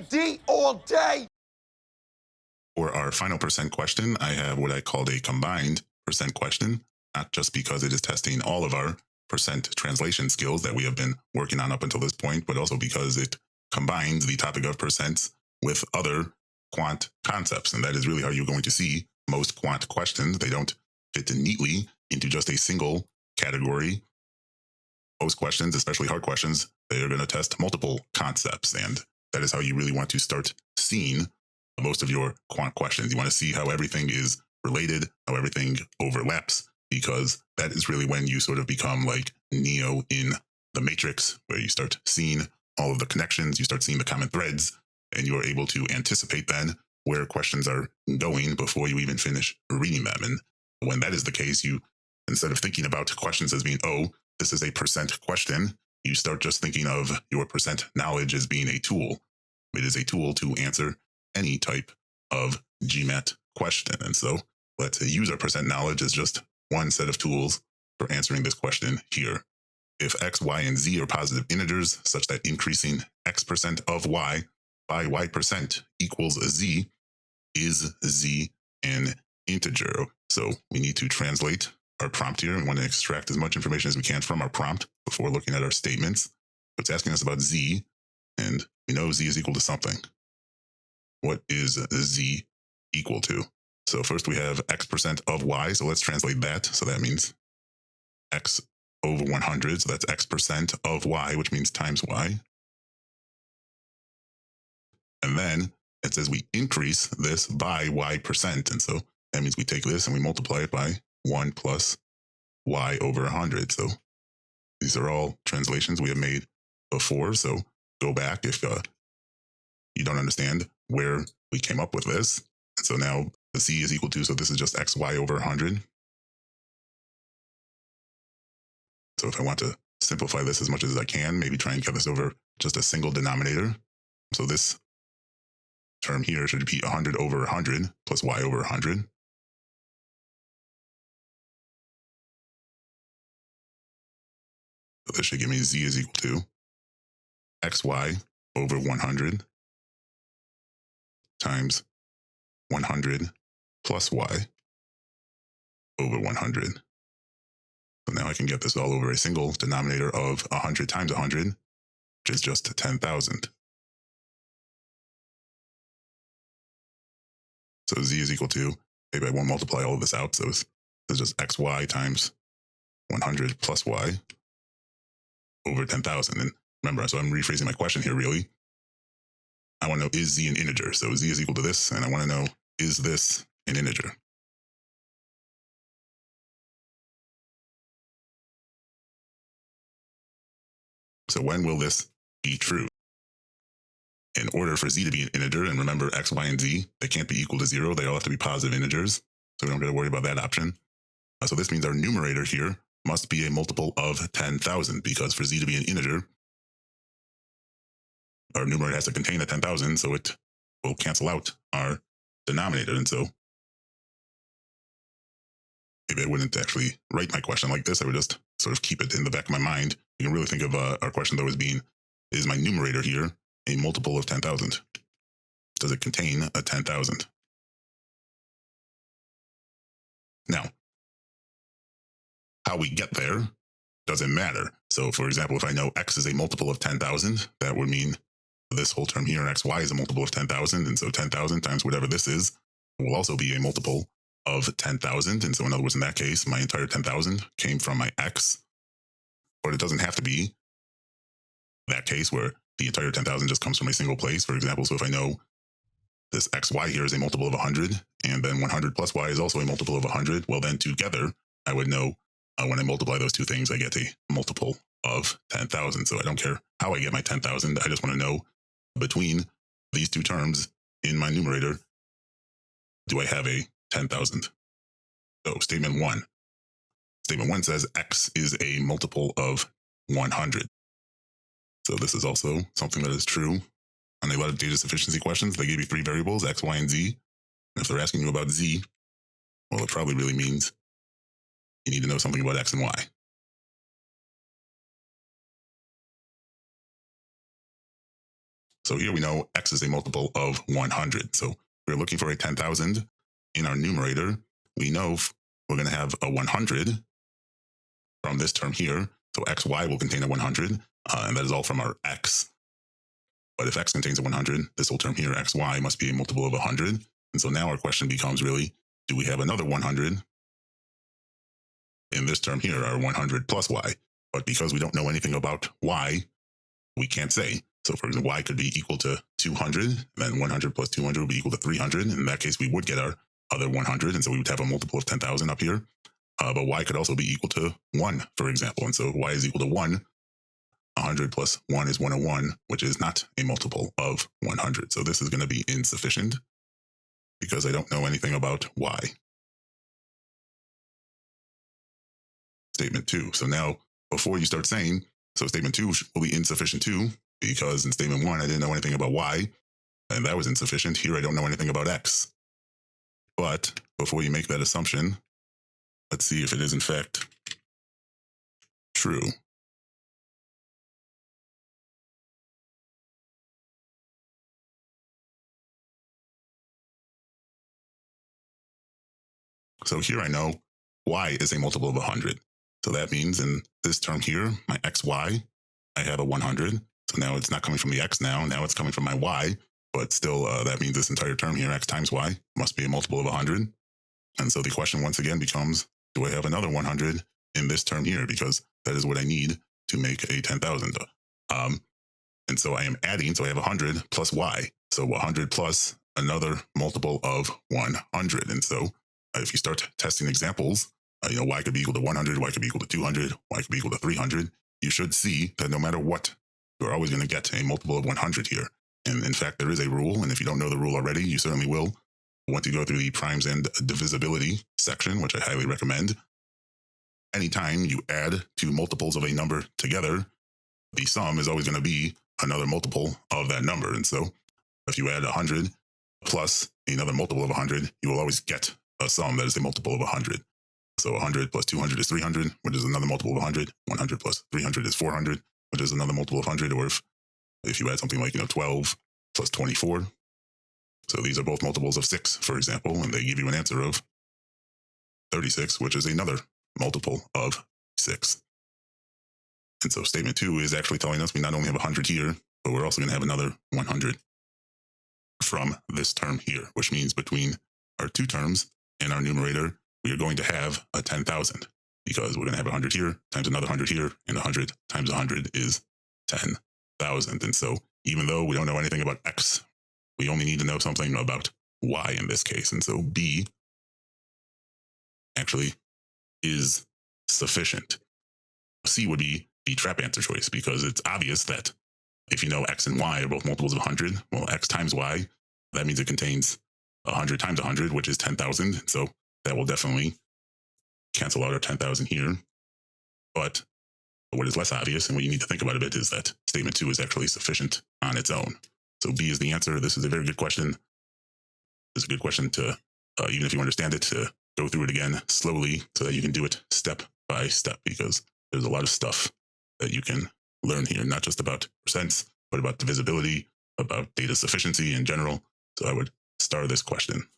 GMAT all day. For our final percent question, I have what I called a combined percent question, not just because it is testing all of our percent translation skills that we have been working on up until this point, but also because it combines the topic of percents with other quant concepts. And that is really how you're going to see most quant questions. They don't fit neatly into just a single category. Most questions, especially hard questions, they are going to test multiple concepts. And that is how you really want to start seeing most of your quant questions. You want to see how everything is related, how everything overlaps, because that is really when you sort of become like Neo in the Matrix, where you start seeing all of the connections, you start seeing the common threads, and you are able to anticipate then where questions are going before you even finish reading them. And when that is the case, you, instead of thinking about questions as being, oh, this is a percent question, you start just thinking of your percent knowledge as being a tool. It is a tool to answer any type of GMAT question. And so let's use our percent knowledge as just one set of tools for answering this question here. If x, y, and z are positive integers such that increasing x percent of y by y percent equals z, is z an integer? So we need to translate our prompt here. We want to extract as much information as we can from our prompt before looking at our statements. It's asking us about z, and we know z is equal to something. What is z equal to? So first we have x percent of y, so let's translate that. So that means x over 100, so that's x percent of y, which means times y. And then it says we increase this by y percent, and so that means we take this and we multiply it by 1 plus y over 100. So these are all translations we have made before, so go back if you don't understand where we came up with this. And so now the z is equal to, so this is just xy over 100. So if I want to simplify this as much as I can, maybe try and get this over just a single denominator. So this term here should be 100 over 100 plus y over 100. So this should give me z is equal to xy over 100 times 100 plus y over 100. So now I can get this all over a single denominator of 100 times 100, which is just 10,000. So z is equal to, maybe I won't multiply all of this out, so this is just xy times 100 plus y over 10,000. And remember, so I'm rephrasing my question here really. I want to know, is z an integer? So z is equal to this, and I want to know, is this an integer? So when will this be true? In order for z to be an integer, and remember x, y, and z, they can't be equal to 0. They all have to be positive integers. So we don't got to worry about that option. So this means our numerator here must be a multiple of 10,000, because for z to be an integer, our numerator has to contain a 10,000, so it will cancel out our denominator. And so maybe I wouldn't actually write my question like this. I would just sort of keep it in the back of my mind. You can really think of our question though as being, is my numerator here a multiple of 10,000? Does it contain a 10,000? Now, how we get there doesn't matter. So for example, if I know x is a multiple of 10,000, that would mean this whole term here, xy, is a multiple of 10,000. And so 10,000 times whatever this is will also be a multiple of 10,000. And so in other words, in that case, my entire 10,000 came from my x. But it doesn't have to be that case where the entire 10,000 just comes from a single place, for example. So if I know this xy here is a multiple of 100, and then 100 plus y is also a multiple of 100, well then together, I would know when I multiply those two things, I get a multiple of 10,000. So I don't care how I get my 10,000. I just want to know between these two terms in my numerator, do I have a 10,000? So statement one. Statement one says x is a multiple of 100. So this is also something that is true on a lot of data sufficiency questions. They give you three variables, x, y, and z. And if they're asking you about z, well, it probably really means you need to know something about x and y. So here we know x is a multiple of 100. So we're looking for a 10,000 in our numerator. We know we're going to have a 100 from this term here. So xy will contain a 100, and that is all from our x. But if x contains a 100, this whole term here, xy, must be a multiple of 100. And so now our question becomes really, do we have another 100 in this term here, our 100 plus y? But because we don't know anything about y, we can't say. So for example, y could be equal to 200, then 100 plus 200 would be equal to 300. In that case, we would get our other 100, and so we would have a multiple of 10,000 up here. But y could also be equal to 1, for example. And so y is equal to 1. 100 plus 1 is 101, which is not a multiple of 100. So this is going to be insufficient because I don't know anything about y. Statement 2. So now, before you start saying, so statement 2 will be insufficient too, because in statement 1, I didn't know anything about y, and that was insufficient. Here, I don't know anything about x. But before you make that assumption, let's see if it is in fact true. So here I know y is a multiple of 100. So that means in this term here, my xy, I have a 100. So now it's not coming from the x now it's coming from my y. But still, that means this entire term here, x times y, must be a multiple of 100. And so the question once again becomes, do I have another 100 in this term here? Because that is what I need to make a 10,000. And so I am adding, so I have 100 plus y. So 100 plus another multiple of 100. And so if you start testing examples, y could be equal to 100, y could be equal to 200, y could be equal to 300. You should see that no matter what, you're always going to get a multiple of 100 here. And in fact, there is a rule. And if you don't know the rule already, you certainly will once you go through the primes and divisibility section, which I highly recommend. Anytime you add two multiples of a number together, the sum is always going to be another multiple of that number. And so if you add 100 plus another multiple of 100, you will always get a sum that is a multiple of 100. So 100 plus 200 is 300, which is another multiple of 100. 100 plus 300 is 400, which is another multiple of 100. Or if you add something like 12 plus 24. So these are both multiples of 6, for example, and they give you an answer of 36, which is another multiple of 6. And so statement 2 is actually telling us we not only have 100 here, but we're also going to have another 100 from this term here, which means between our two terms in our numerator, we are going to have a 10,000 because we're going to have 100 here times another 100 here, and 100 times 100 is 10,000. And so even though we don't know anything about x, we only need to know something about y in this case. And so B actually is sufficient. C would be the trap answer choice because it's obvious that if you know x and y are both multiples of 100, well, x times y, that means it contains 100 times 100, which is 10,000. So that will definitely cancel out our 10,000 here. But what is less obvious and what you need to think about a bit is that statement 2 is actually sufficient on its own. So B is the answer. This is a very good question. It's a good question to, even if you understand it, to go through it again slowly so that you can do it step by step, because there's a lot of stuff that you can learn here, not just about percents, but about divisibility, about data sufficiency in general. So I would star this question.